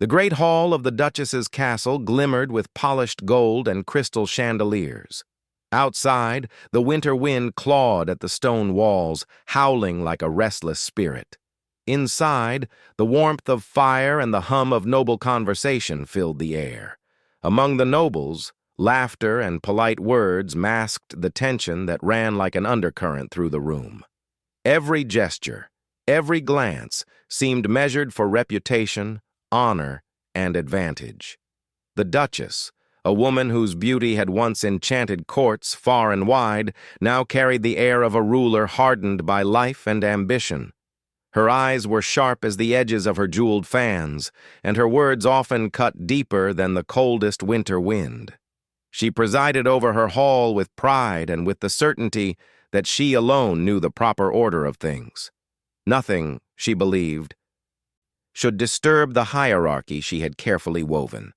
The great hall of the Duchess's castle glimmered with polished gold and crystal chandeliers. Outside, the winter wind clawed at the stone walls, howling like a restless spirit. Inside, the warmth of fire and the hum of noble conversation filled the air. Among the nobles, laughter and polite words masked the tension that ran like an undercurrent through the room. Every gesture, every glance seemed measured for reputation, honor, and advantage. The Duchess, a woman whose beauty had once enchanted courts far and wide, now carried the air of a ruler hardened by life and ambition. Her eyes were sharp as the edges of her jeweled fans, and her words often cut deeper than the coldest winter wind. She presided over her hall with pride and with the certainty that she alone knew the proper order of things. Nothing, she believed, should disturb the hierarchy she had carefully woven.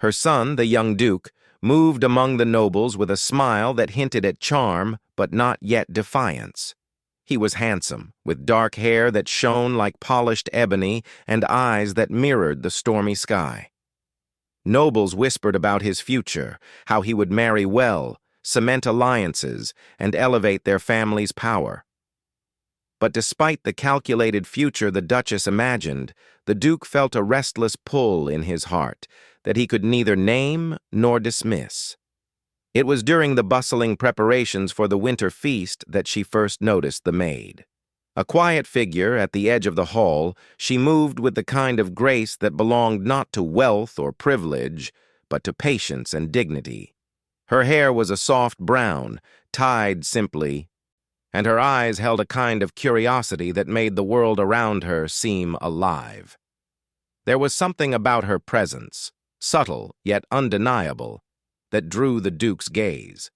Her son, the young Duke, moved among the nobles with a smile that hinted at charm but not yet defiance. He was handsome, with dark hair that shone like polished ebony and eyes that mirrored the stormy sky. Nobles whispered about his future, how he would marry well, cement alliances, and elevate their family's power. But despite the calculated future the Duchess imagined, the Duke felt a restless pull in his heart that he could neither name nor dismiss. It was during the bustling preparations for the winter feast that she first noticed the maid. A quiet figure at the edge of the hall, she moved with the kind of grace that belonged not to wealth or privilege, but to patience and dignity. Her hair was a soft brown, tied simply, and her eyes held a kind of curiosity that made the world around her seem alive. There was something about her presence, subtle yet undeniable, that drew the Duke's gaze.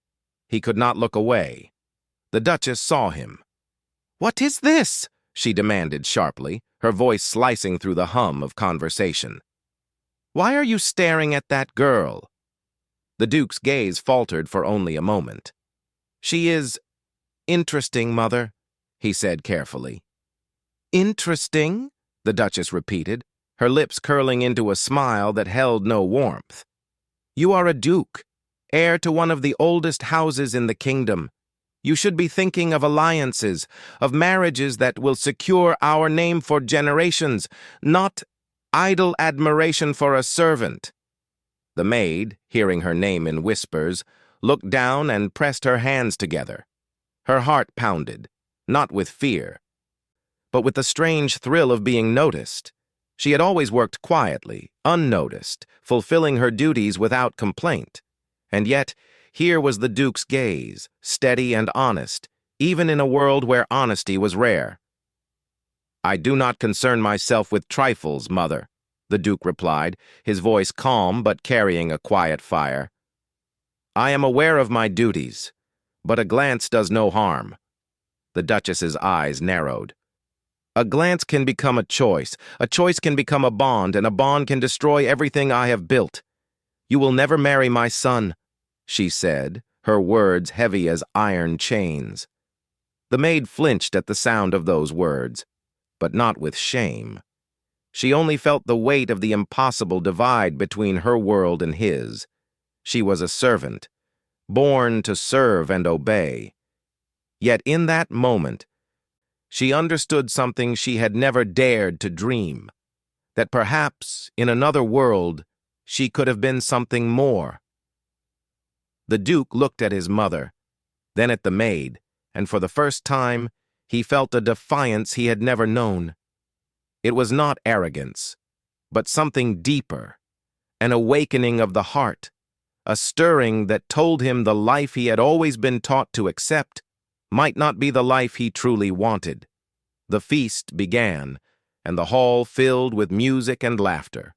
He could not look away. The Duchess saw him. "What is this?" she demanded sharply, her voice slicing through the hum of conversation. "Why are you staring at that girl?" The Duke's gaze faltered for only a moment. "She is interesting, Mother," he said carefully. "Interesting?" the Duchess repeated, her lips curling into a smile that held no warmth. "You are a duke, heir to one of the oldest houses in the kingdom. You should be thinking of alliances, of marriages that will secure our name for generations, not idle admiration for a servant." The maid, hearing her name in whispers, looked down and pressed her hands together. Her heart pounded, not with fear, but with the strange thrill of being noticed. She had always worked quietly, unnoticed, fulfilling her duties without complaint. And yet, here was the Duke's gaze, steady and honest, even in a world where honesty was rare. "I do not concern myself with trifles, Mother," the Duke replied, his voice calm but carrying a quiet fire. "I am aware of my duties, but a glance does no harm." The Duchess's eyes narrowed. "A glance can become a choice can become a bond, and a bond can destroy everything I have built. You will never marry my son," she said, her words heavy as iron chains. The maid flinched at the sound of those words, but not with shame. She only felt the weight of the impossible divide between her world and his. She was a servant, born to serve and obey. Yet in that moment, she understood something she had never dared to dream, that perhaps, in another world, she could have been something more. The Duke looked at his mother, then at the maid, and for the first time, he felt a defiance he had never known. It was not arrogance, but something deeper, an awakening of the heart, a stirring that told him the life he had always been taught to accept might not be the life he truly wanted. The feast began, and the hall filled with music and laughter.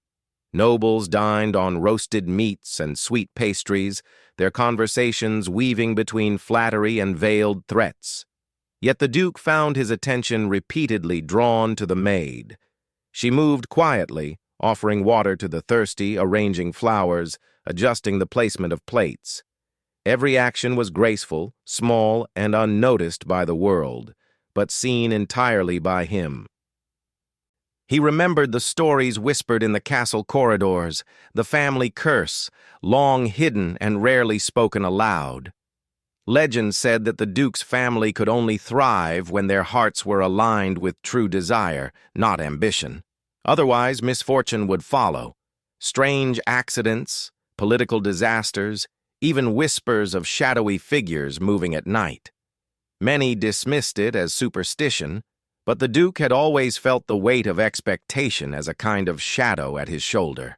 Nobles dined on roasted meats and sweet pastries, their conversations weaving between flattery and veiled threats. Yet the Duke found his attention repeatedly drawn to the maid. She moved quietly, offering water to the thirsty, arranging flowers, adjusting the placement of plates. Every action was graceful, small, and unnoticed by the world, but seen entirely by him. He remembered the stories whispered in the castle corridors, the family curse, long hidden and rarely spoken aloud. Legend said that the Duke's family could only thrive when their hearts were aligned with true desire, not ambition. Otherwise, misfortune would follow. Strange accidents, political disasters, even whispers of shadowy figures moving at night. Many dismissed it as superstition, but the Duke had always felt the weight of expectation as a kind of shadow at his shoulder.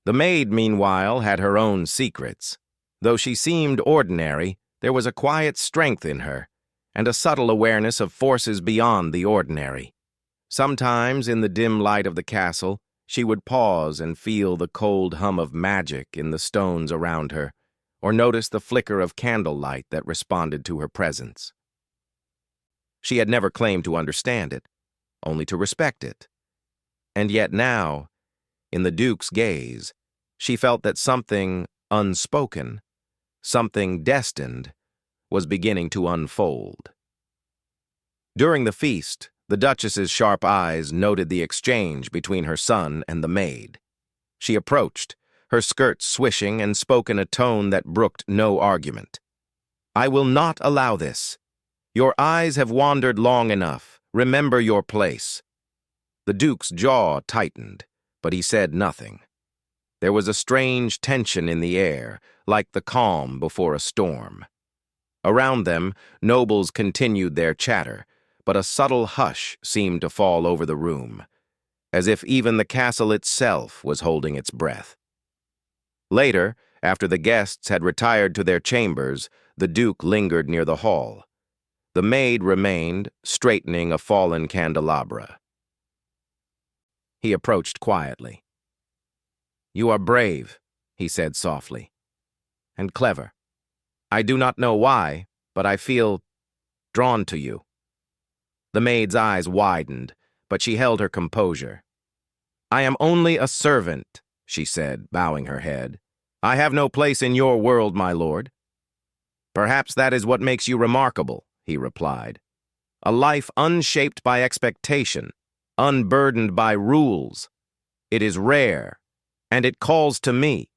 The maid, meanwhile, had her own secrets. Though she seemed ordinary, there was a quiet strength in her, and a subtle awareness of forces beyond the ordinary. Sometimes, in the dim light of the castle, she would pause and feel the cold hum of magic in the stones around her, or notice the flicker of candlelight that responded to her presence. She had never claimed to understand it, only to respect it. And yet now, in the Duke's gaze, she felt that something unspoken, something destined, was beginning to unfold. During the feast, the Duchess's sharp eyes noted the exchange between her son and the maid. She approached, her skirts swishing, and spoke in a tone that brooked no argument. "I will not allow this. Your eyes have wandered long enough. Remember your place." The Duke's jaw tightened, but he said nothing. There was a strange tension in the air, like the calm before a storm. Around them, nobles continued their chatter, but a subtle hush seemed to fall over the room, as if even the castle itself was holding its breath. Later, after the guests had retired to their chambers, the Duke lingered near the hall. The maid remained, straightening a fallen candelabra. He approached quietly. "You are brave," he said softly, "and clever. I do not know why, but I feel drawn to you." The maid's eyes widened, but she held her composure. "I am only a servant," she said, bowing her head. "I have no place in your world, my lord." "Perhaps that is what makes you remarkable," he replied. "A life unshaped by expectation, unburdened by rules. It is rare, and it calls to me."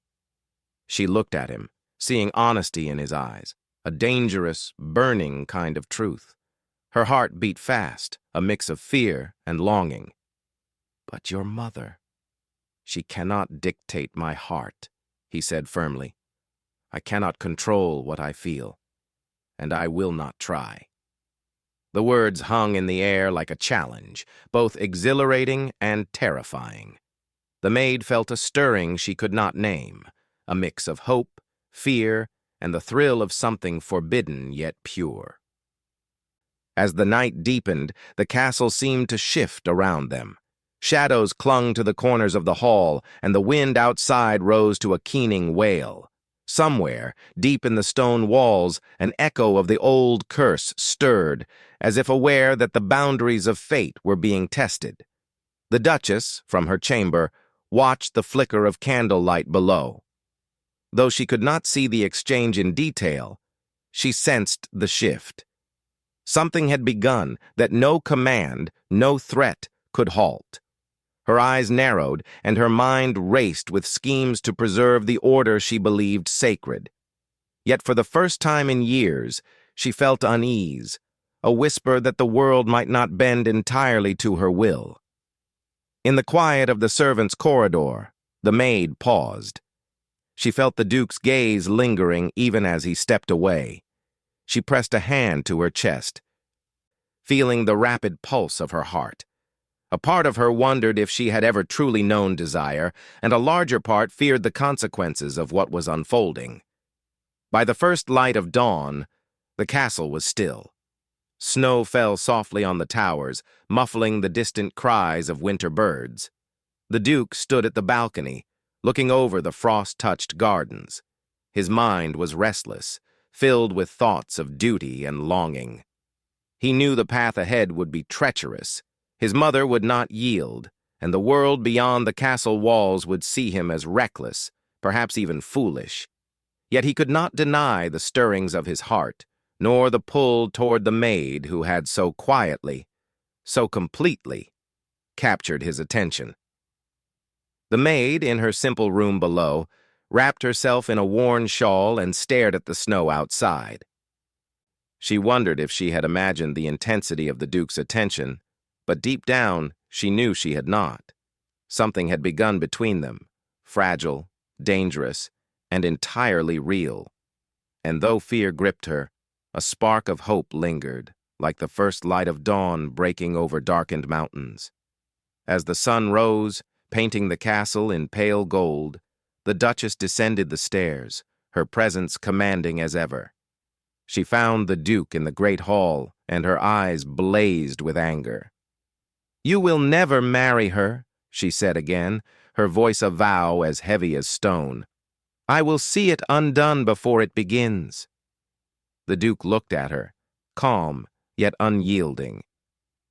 She looked at him, seeing honesty in his eyes, a dangerous, burning kind of truth. Her heart beat fast, a mix of fear and longing. "But your mother—" "She cannot dictate my heart," he said firmly. "I cannot control what I feel, and I will not try." The words hung in the air like a challenge, both exhilarating and terrifying. The maid felt a stirring she could not name, a mix of hope, fear, and the thrill of something forbidden yet pure. As the night deepened, the castle seemed to shift around them. Shadows clung to the corners of the hall, and the wind outside rose to a keening wail. Somewhere, deep in the stone walls, an echo of the old curse stirred, as if aware that the boundaries of fate were being tested. The Duchess, from her chamber, watched the flicker of candlelight below. Though she could not see the exchange in detail, she sensed the shift. Something had begun that no command, no threat could halt. Her eyes narrowed, and her mind raced with schemes to preserve the order she believed sacred. Yet for the first time in years, she felt unease, a whisper that the world might not bend entirely to her will. In the quiet of the servants' corridor, the maid paused. She felt the Duke's gaze lingering even as he stepped away. She pressed a hand to her chest, feeling the rapid pulse of her heart. A part of her wondered if she had ever truly known desire, and a larger part feared the consequences of what was unfolding. By the first light of dawn, the castle was still. Snow fell softly on the towers, muffling the distant cries of winter birds. The Duke stood at the balcony, looking over the frost-touched gardens. His mind was restless, filled with thoughts of duty and longing. He knew the path ahead would be treacherous. His mother would not yield, and the world beyond the castle walls would see him as reckless, perhaps even foolish. Yet he could not deny the stirrings of his heart, nor the pull toward the maid who had so quietly, so completely, captured his attention. The maid, in her simple room below, wrapped herself in a worn shawl and stared at the snow outside. She wondered if she had imagined the intensity of the Duke's attention, but deep down, she knew she had not. Something had begun between them, fragile, dangerous, and entirely real. And though fear gripped her, a spark of hope lingered, like the first light of dawn breaking over darkened mountains. As the sun rose, painting the castle in pale gold, the Duchess descended the stairs, her presence commanding as ever. She found the Duke in the great hall, and her eyes blazed with anger. "You will never marry her," she said again, her voice a vow as heavy as stone. "I will see it undone before it begins." The Duke looked at her, calm yet unyielding.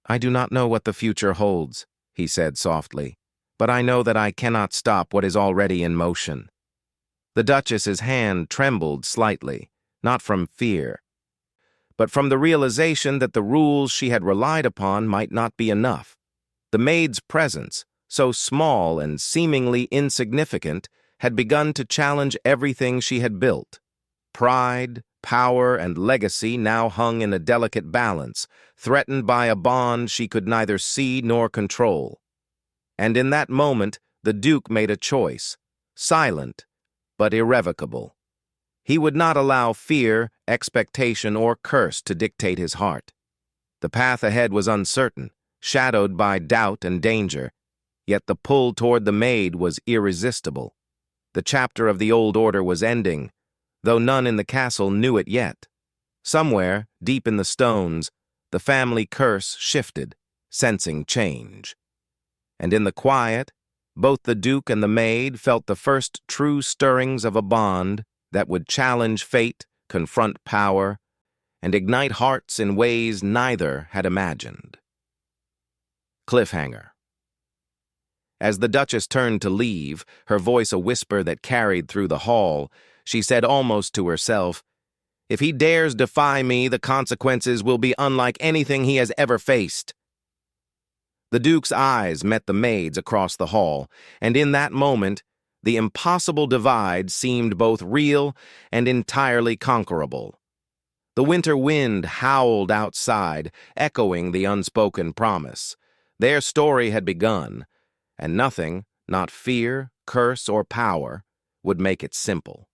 "I do not know what the future holds," he said softly, "but I know that I cannot stop what is already in motion." The Duchess's hand trembled slightly, not from fear, but from the realization that the rules she had relied upon might not be enough. The maid's presence, so small and seemingly insignificant, had begun to challenge everything she had built. Pride, power, and legacy now hung in a delicate balance, threatened by a bond she could neither see nor control. And in that moment, the Duke made a choice, silent but irrevocable. He would not allow fear, expectation, or curse to dictate his heart. The path ahead was uncertain, shadowed by doubt and danger, yet the pull toward the maid was irresistible. The chapter of the old order was ending, though none in the castle knew it yet. Somewhere, deep in the stones, the family curse shifted, sensing change. And in the quiet, both the Duke and the maid felt the first true stirrings of a bond that would challenge fate, confront power, and ignite hearts in ways neither had imagined. Cliffhanger. As the Duchess turned to leave, her voice a whisper that carried through the hall, she said almost to herself, "If he dares defy me, the consequences will be unlike anything he has ever faced." The Duke's eyes met the maid's across the hall, and in that moment, the impossible divide seemed both real and entirely conquerable. The winter wind howled outside, echoing the unspoken promise. Their story had begun, and nothing, not fear, curse, or power, would make it simple.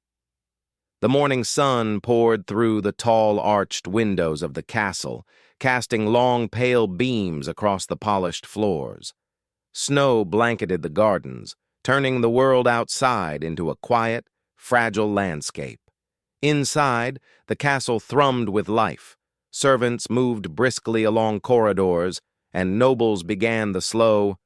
The morning sun poured through the tall arched windows of the castle, casting long pale beams across the polished floors. Snow blanketed the gardens, turning the world outside into a quiet, fragile landscape. Inside, the castle thrummed with life. Servants moved briskly along corridors, and nobles began the slow,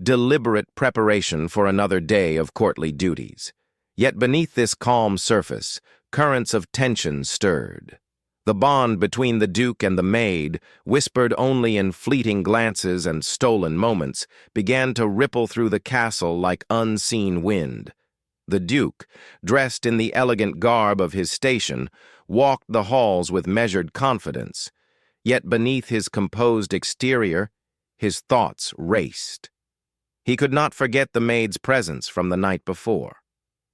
deliberate preparation for another day of courtly duties. Yet beneath this calm surface, currents of tension stirred. The bond between the Duke and the maid, whispered only in fleeting glances and stolen moments, began to ripple through the castle like unseen wind. The Duke, dressed in the elegant garb of his station, walked the halls with measured confidence. Yet beneath his composed exterior, his thoughts raced. He could not forget the maid's presence from the night before.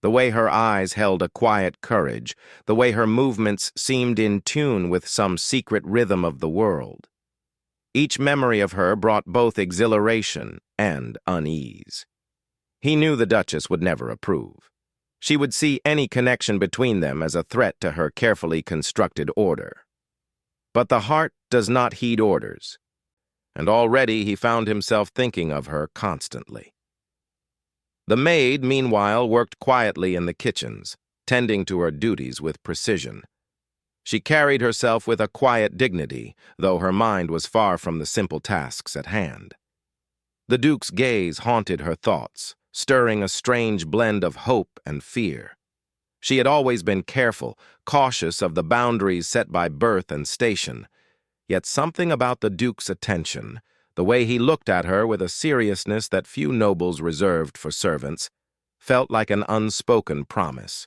The way her eyes held a quiet courage, the way her movements seemed in tune with some secret rhythm of the world. Each memory of her brought both exhilaration and unease. He knew the Duchess would never approve. She would see any connection between them as a threat to her carefully constructed order. But the heart does not heed orders, and already he found himself thinking of her constantly. The maid, meanwhile, worked quietly in the kitchens, tending to her duties with precision. She carried herself with a quiet dignity, though her mind was far from the simple tasks at hand. The Duke's gaze haunted her thoughts, stirring a strange blend of hope and fear. She had always been careful, cautious of the boundaries set by birth and station, yet something about the Duke's attention, the way he looked at her with a seriousness that few nobles reserved for servants, felt like an unspoken promise.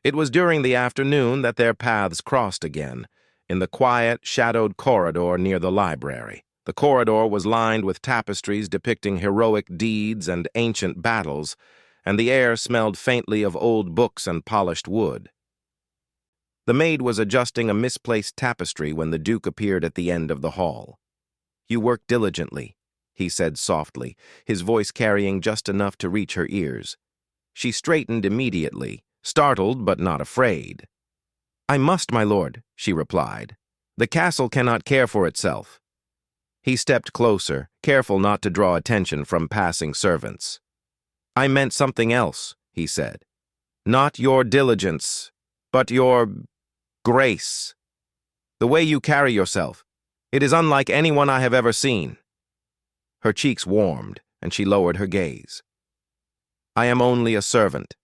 It was during the afternoon that their paths crossed again, in the quiet, shadowed corridor near the library. The corridor was lined with tapestries depicting heroic deeds and ancient battles, and the air smelled faintly of old books and polished wood. The maid was adjusting a misplaced tapestry when the Duke appeared at the end of the hall. "You work diligently," he said softly, his voice carrying just enough to reach her ears. She straightened immediately, startled but not afraid. "I must, my lord," she replied. "The castle cannot care for itself." He stepped closer, careful not to draw attention from passing servants. "I meant something else," he said. "Not your diligence, but your grace. The way you carry yourself. It is unlike anyone I have ever seen." Her cheeks warmed, and she lowered her gaze. "I am only a servant.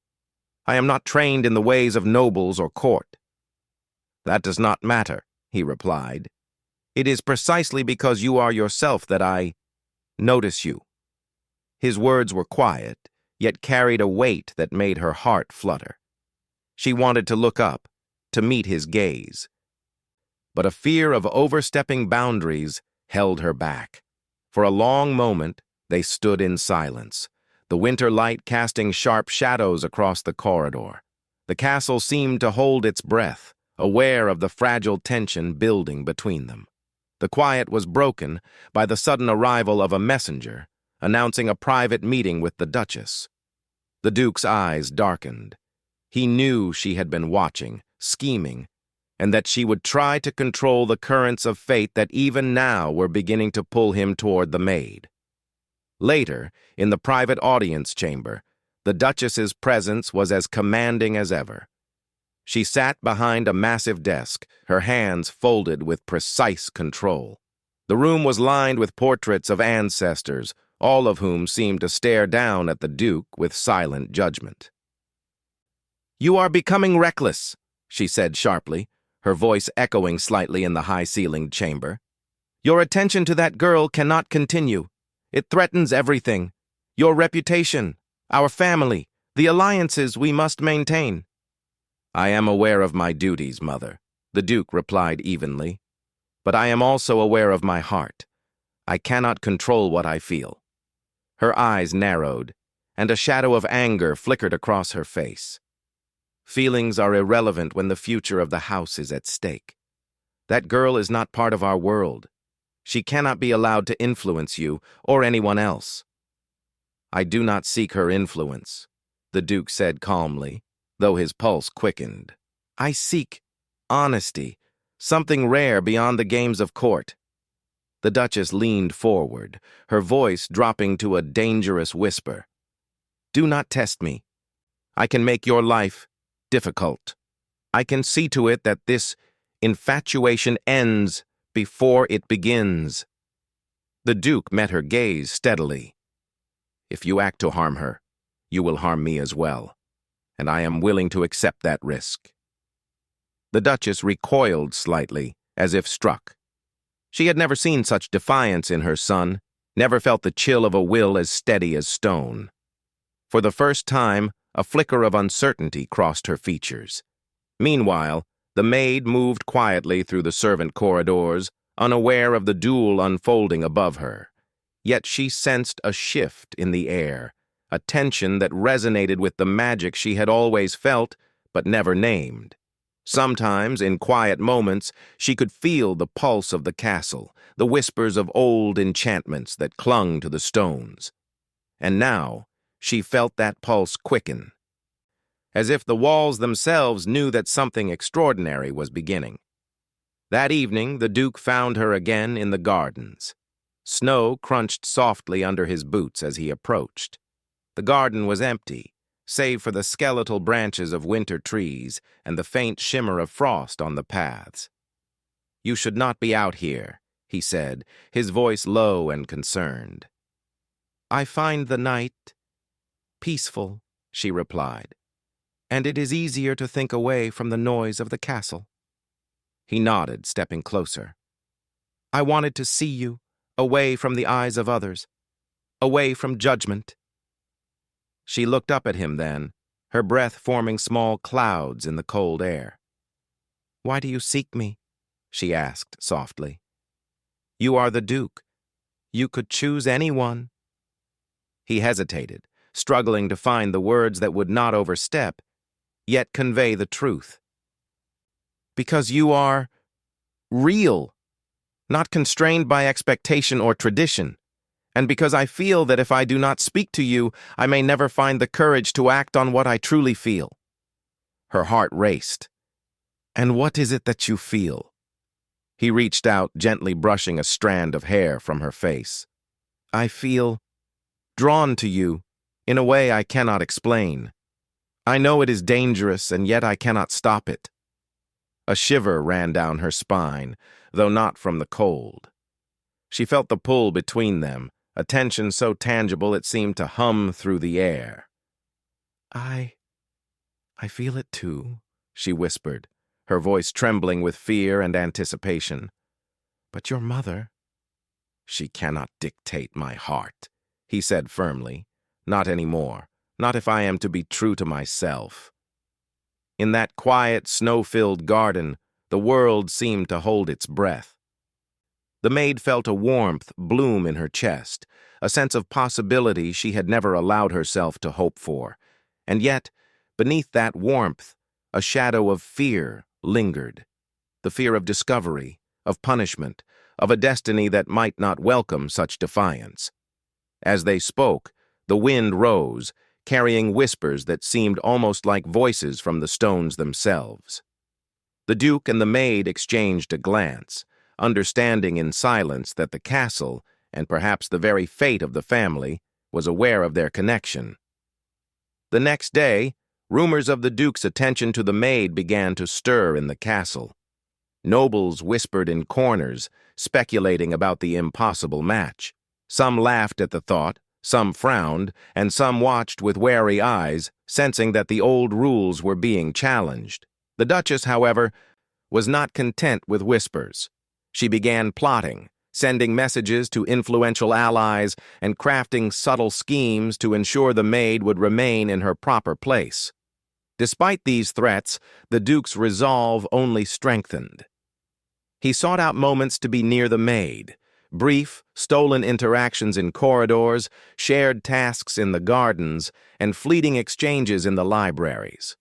I am not trained in the ways of nobles or court." "That does not matter," he replied. "It is precisely because you are yourself that I notice you." His words were quiet, yet carried a weight that made her heart flutter. She wanted to look up, to meet his gaze. But a fear of overstepping boundaries held her back. For a long moment, they stood in silence, the winter light casting sharp shadows across the corridor. The castle seemed to hold its breath, aware of the fragile tension building between them. The quiet was broken by the sudden arrival of a messenger, announcing a private meeting with the Duchess. The Duke's eyes darkened. He knew she had been watching, scheming, and that she would try to control the currents of fate that even now were beginning to pull him toward the Maid. Later, in the private audience chamber, the Duchess's presence was as commanding as ever. She sat behind a massive desk, her hands folded with precise control. The room was lined with portraits of ancestors, all of whom seemed to stare down at the Duke with silent judgment. "You are becoming reckless," she said sharply, her voice echoing slightly in the high-ceilinged chamber. "Your attention to that girl cannot continue. It threatens everything. Your reputation, our family, the alliances we must maintain." "I am aware of my duties, Mother," the Duke replied evenly. "But I am also aware of my heart. I cannot control what I feel." Her eyes narrowed, and a shadow of anger flickered across her face. "Feelings are irrelevant when the future of the house is at stake. That girl is not part of our world. She cannot be allowed to influence you or anyone else." "I do not seek her influence," the Duke said calmly, though his pulse quickened. "I seek honesty, something rare beyond the games of court." The Duchess leaned forward, her voice dropping to a dangerous whisper. "Do not test me. I can make your life difficult. I can see to it that this infatuation ends before it begins." The Duke met her gaze steadily. "If you act to harm her, you will harm me as well, and I am willing to accept that risk." The Duchess recoiled slightly, as if struck. She had never seen such defiance in her son, never felt the chill of a will as steady as stone. For the first time, a flicker of uncertainty crossed her features. Meanwhile, the maid moved quietly through the servant corridors, unaware of the duel unfolding above her. Yet she sensed a shift in the air, a tension that resonated with the magic she had always felt but never named. Sometimes, in quiet moments, she could feel the pulse of the castle, the whispers of old enchantments that clung to the stones. And now, she felt that pulse quicken, as if the walls themselves knew that something extraordinary was beginning. That evening, the Duke found her again in the gardens. Snow crunched softly under his boots as he approached. The garden was empty, save for the skeletal branches of winter trees and the faint shimmer of frost on the paths. "You should not be out here," he said, his voice low and concerned. "I find the night peaceful," she replied, "and it is easier to think away from the noise of the castle." He nodded, stepping closer. "I wanted to see you, away from the eyes of others, away from judgment." She looked up at him then, her breath forming small clouds in the cold air. "Why do you seek me?" she asked softly. "You are the Duke, You could choose anyone. He hesitated, struggling to find the words that would not overstep, yet convey the truth. Because you are real, not constrained by expectation or tradition, and because I feel that if I do not speak to you, I may never find the courage to act on what I truly feel. Her heart raced. And what is it that you feel? He reached out, gently brushing a strand of hair from her face. I feel drawn to you in a way I cannot explain. I know it is dangerous, and yet I cannot stop it. A shiver ran down her spine, though not from the cold. She felt the pull between them, a tension so tangible it seemed to hum through the air. I feel it too, she whispered, her voice trembling with fear and anticipation. But your mother... She cannot dictate my heart, he said firmly. Not anymore, not if I am to be true to myself. In that quiet, snow-filled garden, the world seemed to hold its breath. The maid felt a warmth bloom in her chest, a sense of possibility she had never allowed herself to hope for. And yet, beneath that warmth, a shadow of fear lingered. The fear of discovery, of punishment, of a destiny that might not welcome such defiance. As they spoke, the wind rose, carrying whispers that seemed almost like voices from the stones themselves. The Duke and the maid exchanged a glance, understanding in silence that the castle, and perhaps the very fate of the family, was aware of their connection. The next day, rumors of the Duke's attention to the maid began to stir in the castle. Nobles whispered in corners, speculating about the impossible match. Some laughed at the thought, some frowned, and some watched with wary eyes, sensing that the old rules were being challenged. The Duchess, however, was not content with whispers. She began plotting, sending messages to influential allies and crafting subtle schemes to ensure the maid would remain in her proper place. Despite these threats, the Duke's resolve only strengthened. He sought out moments to be near the maid, brief, stolen interactions in corridors, shared tasks in the gardens, and fleeting exchanges in the libraries.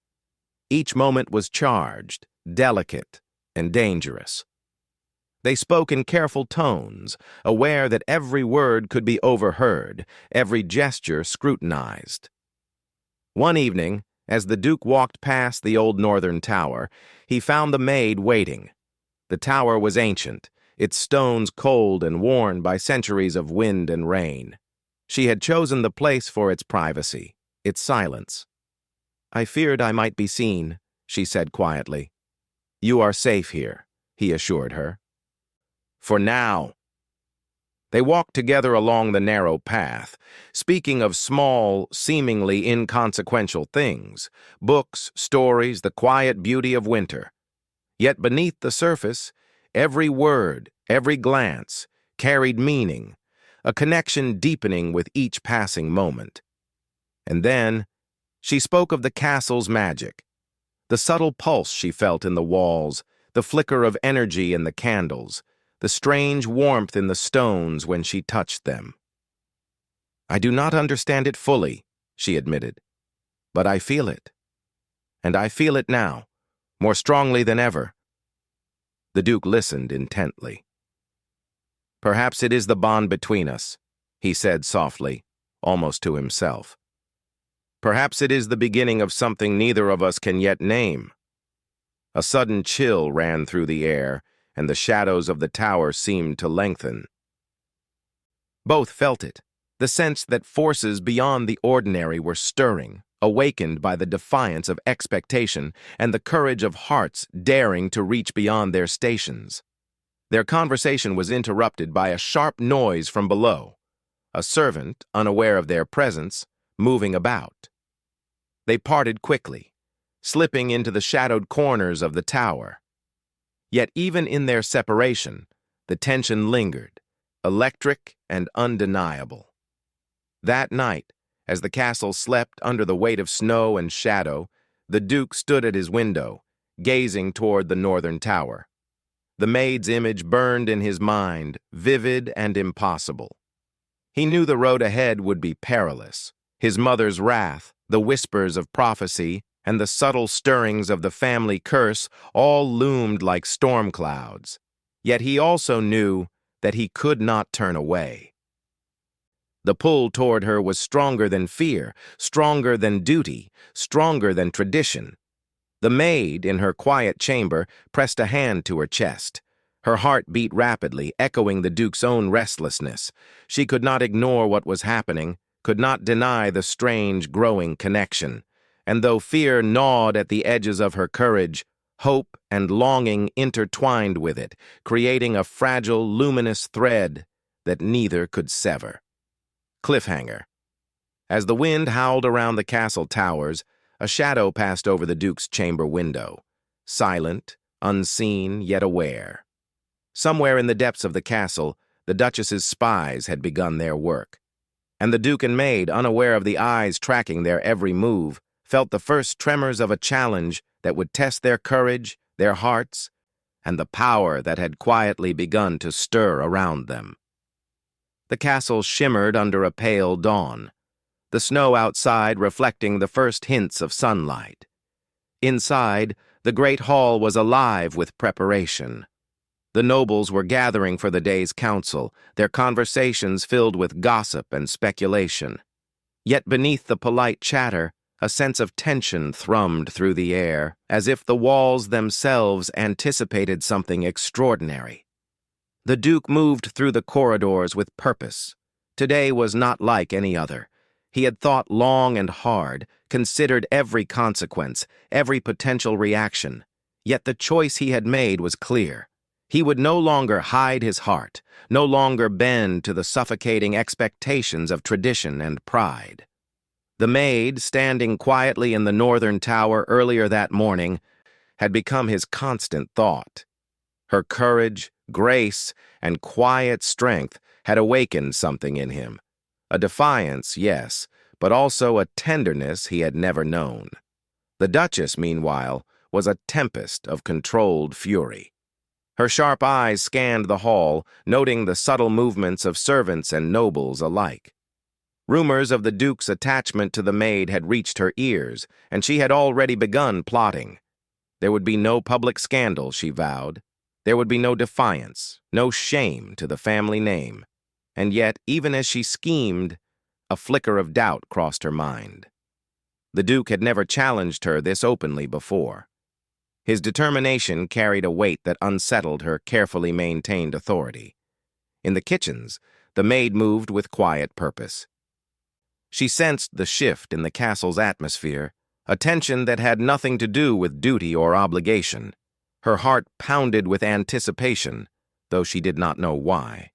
Each moment was charged, delicate, and dangerous. They spoke in careful tones, aware that every word could be overheard, every gesture scrutinized. One evening, as the Duke walked past the old northern tower, he found the maid waiting. The tower was ancient, its stones cold and worn by centuries of wind and rain. She had chosen the place for its privacy, its silence. I feared I might be seen, she said quietly. You are safe here, he assured her. For now. They walked together along the narrow path, speaking of small, seemingly inconsequential things, books, stories, the quiet beauty of winter. Yet beneath the surface, every word, every glance, carried meaning, a connection deepening with each passing moment. And then, she spoke of the castle's magic, the subtle pulse she felt in the walls, the flicker of energy in the candles, the strange warmth in the stones when she touched them. I do not understand it fully, she admitted, but I feel it. And I feel it now, more strongly than ever. The Duke listened intently. Perhaps it is the bond between us, he said softly, almost to himself. Perhaps it is the beginning of something neither of us can yet name. A sudden chill ran through the air, and the shadows of the tower seemed to lengthen. Both felt it, the sense that forces beyond the ordinary were stirring, awakened by the defiance of expectation and the courage of hearts daring to reach beyond their stations. Their conversation was interrupted by a sharp noise from below, a servant, unaware of their presence, moving about. They parted quickly, slipping into the shadowed corners of the tower. Yet even in their separation, the tension lingered, electric and undeniable. That night, as the castle slept under the weight of snow and shadow, the Duke stood at his window, gazing toward the northern tower. The maid's image burned in his mind, vivid and impossible. He knew the road ahead would be perilous. His mother's wrath, the whispers of prophecy, and the subtle stirrings of the family curse all loomed like storm clouds. Yet he also knew that he could not turn away. The pull toward her was stronger than fear, stronger than duty, stronger than tradition. The maid, in her quiet chamber, pressed a hand to her chest. Her heart beat rapidly, echoing the Duke's own restlessness. She could not ignore what was happening, could not deny the strange, growing connection. And though fear gnawed at the edges of her courage, hope and longing intertwined with it, creating a fragile, luminous thread that neither could sever. Cliffhanger. As the wind howled around the castle towers, a shadow passed over the Duke's chamber window, silent, unseen, yet aware. Somewhere in the depths of the castle, the Duchess's spies had begun their work, and the Duke and Maid, unaware of the eyes tracking their every move, felt the first tremors of a challenge that would test their courage, their hearts, and the power that had quietly begun to stir around them. The castle shimmered under a pale dawn, the snow outside reflecting the first hints of sunlight. Inside, the great hall was alive with preparation. The nobles were gathering for the day's council, their conversations filled with gossip and speculation. Yet beneath the polite chatter, a sense of tension thrummed through the air, as if the walls themselves anticipated something extraordinary. The Duke moved through the corridors with purpose. Today was not like any other. He had thought long and hard, considered every consequence, every potential reaction. Yet the choice he had made was clear. He would no longer hide his heart, no longer bend to the suffocating expectations of tradition and pride. The maid, standing quietly in the northern tower earlier that morning, had become his constant thought. Her courage, grace, and quiet strength had awakened something in him. A defiance, yes, but also a tenderness he had never known. The Duchess, meanwhile, was a tempest of controlled fury. Her sharp eyes scanned the hall, noting the subtle movements of servants and nobles alike. Rumors of the Duke's attachment to the maid had reached her ears, and she had already begun plotting. There would be no public scandal, she vowed. There would be no defiance, no shame to the family name. And yet, even as she schemed, a flicker of doubt crossed her mind. The Duke had never challenged her this openly before. His determination carried a weight that unsettled her carefully maintained authority. In the kitchens, the maid moved with quiet purpose. She sensed the shift in the castle's atmosphere, a tension that had nothing to do with duty or obligation. Her heart pounded with anticipation, though she did not know why.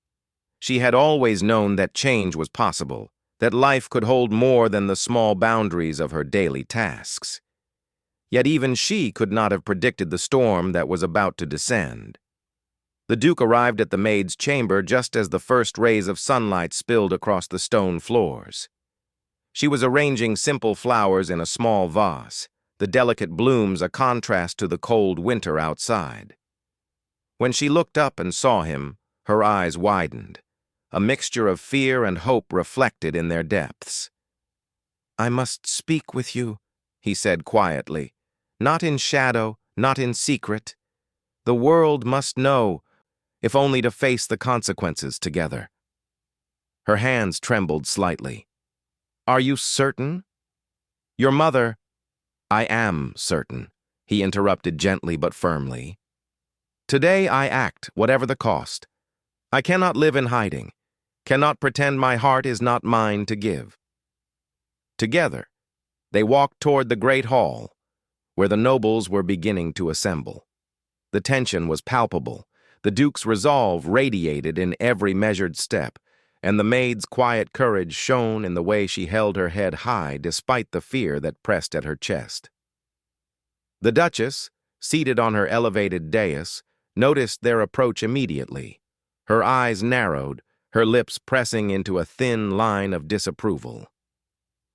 She had always known that change was possible, that life could hold more than the small boundaries of her daily tasks. Yet even she could not have predicted the storm that was about to descend. The Duke arrived at the maid's chamber just as the first rays of sunlight spilled across the stone floors. She was arranging simple flowers in a small vase, the delicate blooms a contrast to the cold winter outside. When she looked up and saw him, her eyes widened, a mixture of fear and hope reflected in their depths. "I must speak with you," he said quietly, "not in shadow, not in secret. The world must know, if only to face the consequences together." Her hands trembled slightly. "Are you certain?" "Your mother—" "I am certain," he interrupted gently but firmly. "Today I act, whatever the cost. I cannot live in hiding, cannot pretend my heart is not mine to give." Together, they walked toward the great hall, where the nobles were beginning to assemble. The tension was palpable, the Duke's resolve radiated in every measured step, and the maid's quiet courage shone in the way she held her head high despite the fear that pressed at her chest. The Duchess, seated on her elevated dais, noticed their approach immediately. Her eyes narrowed, her lips pressing into a thin line of disapproval.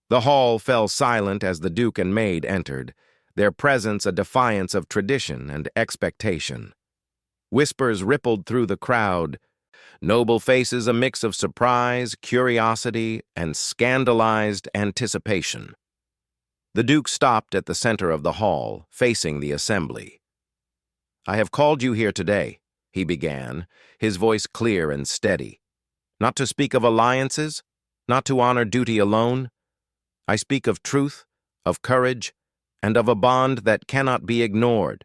The hall fell silent as the Duke and maid entered, their presence a defiance of tradition and expectation. Whispers rippled through the crowd. noble faces a mix of surprise, curiosity, and scandalized anticipation. The Duke stopped at the center of the hall, facing the assembly. "I have called you here today," he began, his voice clear and steady. "Not to speak of alliances, not to honor duty alone. I speak of truth, of courage, and of a bond that cannot be ignored."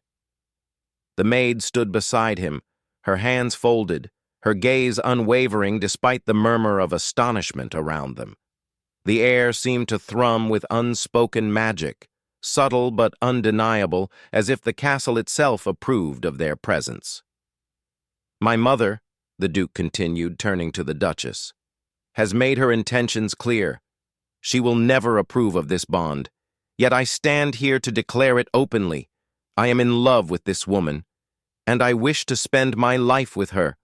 The maid stood beside him, her hands folded, her gaze unwavering despite the murmur of astonishment around them. The air seemed to thrum with unspoken magic, subtle but undeniable, as if the castle itself approved of their presence. "My mother," the Duke continued, turning to the Duchess, "has made her intentions clear. She will never approve of this bond. Yet I stand here to declare it openly. I am in love with this woman, and I wish to spend my life with her."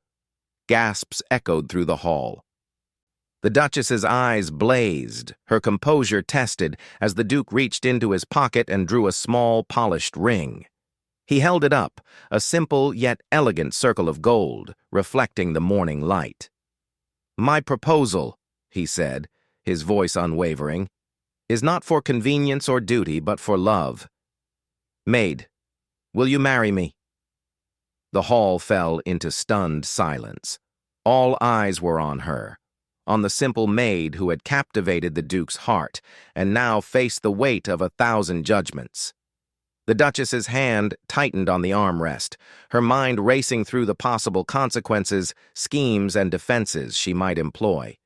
Gasps echoed through the hall. The Duchess's eyes blazed, her composure tested, as the Duke reached into his pocket and drew a small, polished ring. He held it up, a simple yet elegant circle of gold, reflecting the morning light. "My proposal," he said, his voice unwavering, "is not for convenience or duty, but for love. Maid, will you marry me?" The hall fell into stunned silence. All eyes were on her, on the simple maid who had captivated the Duke's heart and now faced the weight of 1,000 judgments. The Duchess's hand tightened on the armrest, her mind racing through the possible consequences, schemes, and defenses she might employ.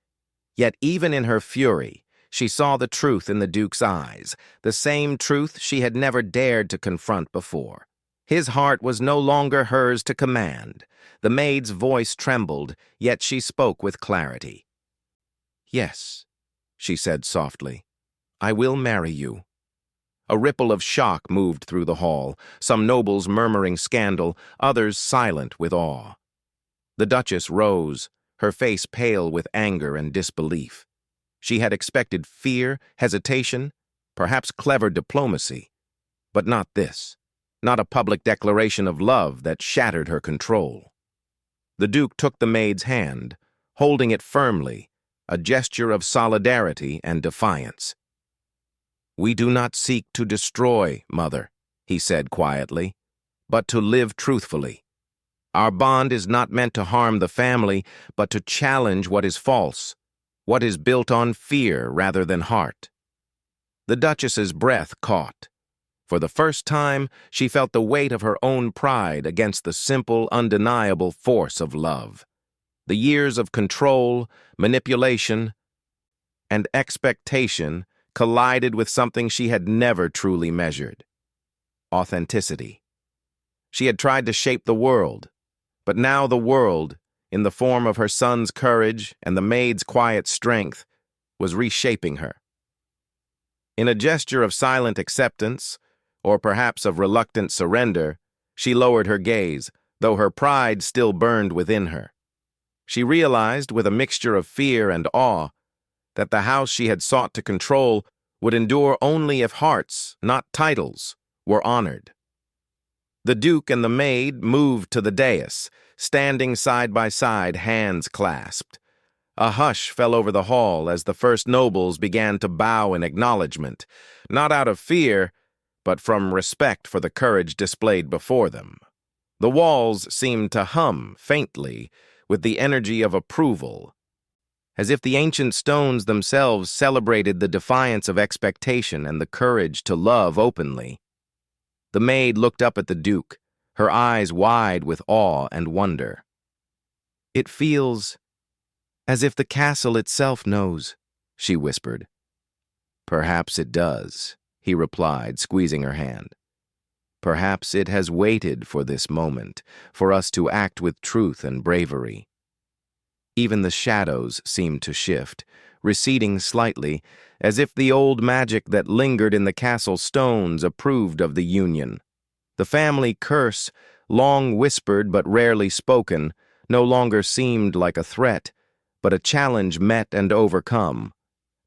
Yet even in her fury, she saw the truth in the Duke's eyes, the same truth she had never dared to confront before. His heart was no longer hers to command. The maid's voice trembled, yet she spoke with clarity. "Yes," she said softly, "I will marry you." A ripple of shock moved through the hall, some nobles murmuring scandal, others silent with awe. The Duchess rose, her face pale with anger and disbelief. She had expected fear, hesitation, perhaps clever diplomacy, but not this, not a public declaration of love that shattered her control. The Duke took the maid's hand, holding it firmly, a gesture of solidarity and defiance. "We do not seek to destroy, Mother," he said quietly, "but to live truthfully. Our bond is not meant to harm the family, but to challenge what is false, what is built on fear rather than heart." The Duchess's breath caught. For the first time, she felt the weight of her own pride against the simple, undeniable force of love. The years of control, manipulation, and expectation collided with something she had never truly measured: authenticity. She had tried to shape the world, but now the world, in the form of her son's courage and the maid's quiet strength, was reshaping her. In a gesture of silent acceptance, or perhaps of reluctant surrender, she lowered her gaze, though her pride still burned within her. She realized, with a mixture of fear and awe, that the house she had sought to control would endure only if hearts, not titles, were honored. The Duke and the maid moved to the dais, standing side by side, hands clasped. A hush fell over the hall as the first nobles began to bow in acknowledgement, not out of fear, but from respect for the courage displayed before them. The walls seemed to hum faintly with the energy of approval, as if the ancient stones themselves celebrated the defiance of expectation and the courage to love openly. The maid looked up at the Duke, her eyes wide with awe and wonder. "It feels as if the castle itself knows," she whispered. "Perhaps it does," he replied, squeezing her hand. "Perhaps it has waited for this moment, for us to act with truth and bravery." Even the shadows seemed to shift, receding slightly, as if the old magic that lingered in the castle stones approved of the union. The family curse, long whispered but rarely spoken, no longer seemed like a threat, but a challenge met and overcome.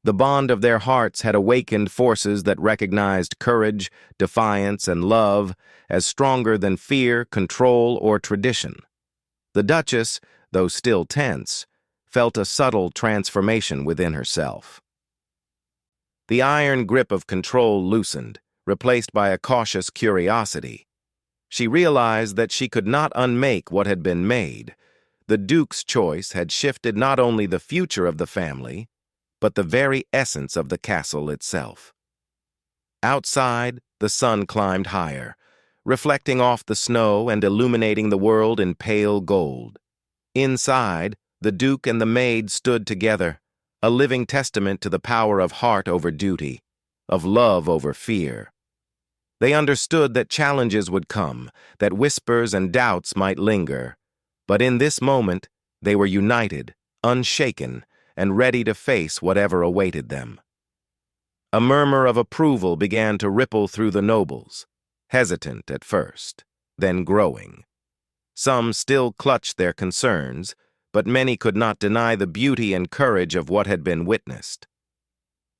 The bond of their hearts had awakened forces that recognized courage, defiance, and love as stronger than fear, control, or tradition. The Duchess, though still tense, felt a subtle transformation within herself. The iron grip of control loosened, replaced by a cautious curiosity. She realized that she could not unmake what had been made. The Duke's choice had shifted not only the future of the family, but the very essence of the castle itself. Outside, the sun climbed higher, reflecting off the snow and illuminating the world in pale gold. Inside, the Duke and the Maid stood together, a living testament to the power of heart over duty, of love over fear. They understood that challenges would come, that whispers and doubts might linger, but in this moment, they were united, unshaken, and ready to face whatever awaited them. A murmur of approval began to ripple through the nobles, hesitant at first, then growing. Some still clutched their concerns, but many could not deny the beauty and courage of what had been witnessed.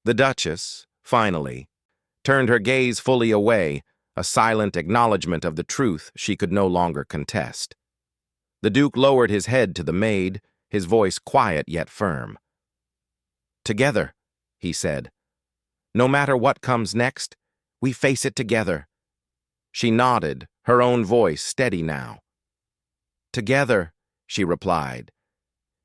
The Duchess, finally, turned her gaze fully away, a silent acknowledgment of the truth she could no longer contest. The Duke lowered his head to the Maid, his voice quiet yet firm. "Together," he said. "No matter what comes next, we face it together." She nodded, her own voice steady now. "Together," she replied.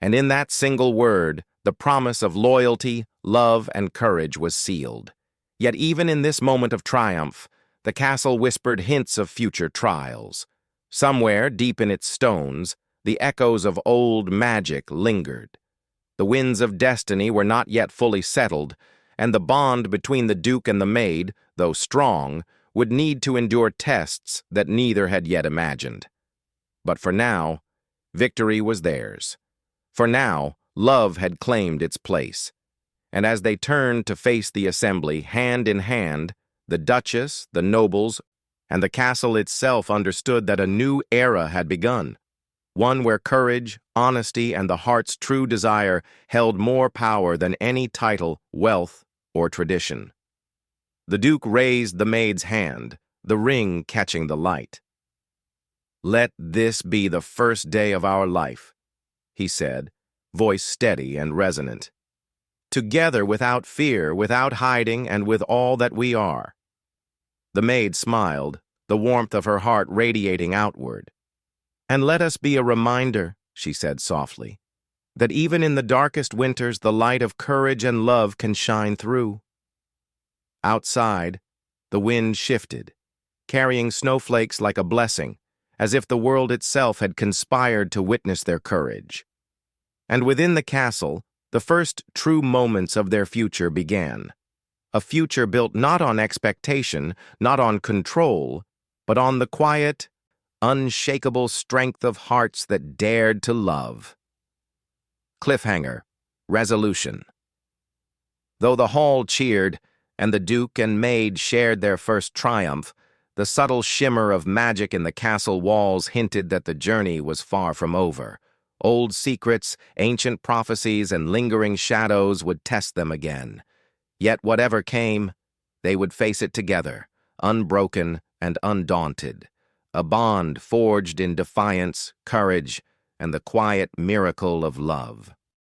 And in that single word, the promise of loyalty, love, and courage was sealed. Yet even in this moment of triumph, the castle whispered hints of future trials. Somewhere, deep in its stones, the echoes of old magic lingered. The winds of destiny were not yet fully settled, and the bond between the Duke and the Maid, though strong, would need to endure tests that neither had yet imagined. But for now, victory was theirs. For now, love had claimed its place. And as they turned to face the assembly, hand in hand, the Duchess, the nobles, and the castle itself understood that a new era had begun, one where courage, honesty, and the heart's true desire held more power than any title, wealth, or tradition. The Duke raised the Maid's hand, the ring catching the light. "Let this be the first day of our life," he said, voice steady and resonant. "Together without fear, without hiding, and with all that we are." The Maid smiled, the warmth of her heart radiating outward. "And let us be a reminder," she said softly, "that even in the darkest winters the light of courage and love can shine through." Outside, the wind shifted, carrying snowflakes like a blessing, as if the world itself had conspired to witness their courage. And within the castle, the first true moments of their future began. A future built not on expectation, not on control, but on the quiet, unshakable strength of hearts that dared to love. Cliffhanger. Resolution. Though the hall cheered, and the Duke and Maid shared their first triumph, the subtle shimmer of magic in the castle walls hinted that the journey was far from over. Old secrets, ancient prophecies, and lingering shadows would test them again. Yet whatever came, they would face it together, unbroken and undaunted. A bond forged in defiance, courage, and the quiet miracle of love.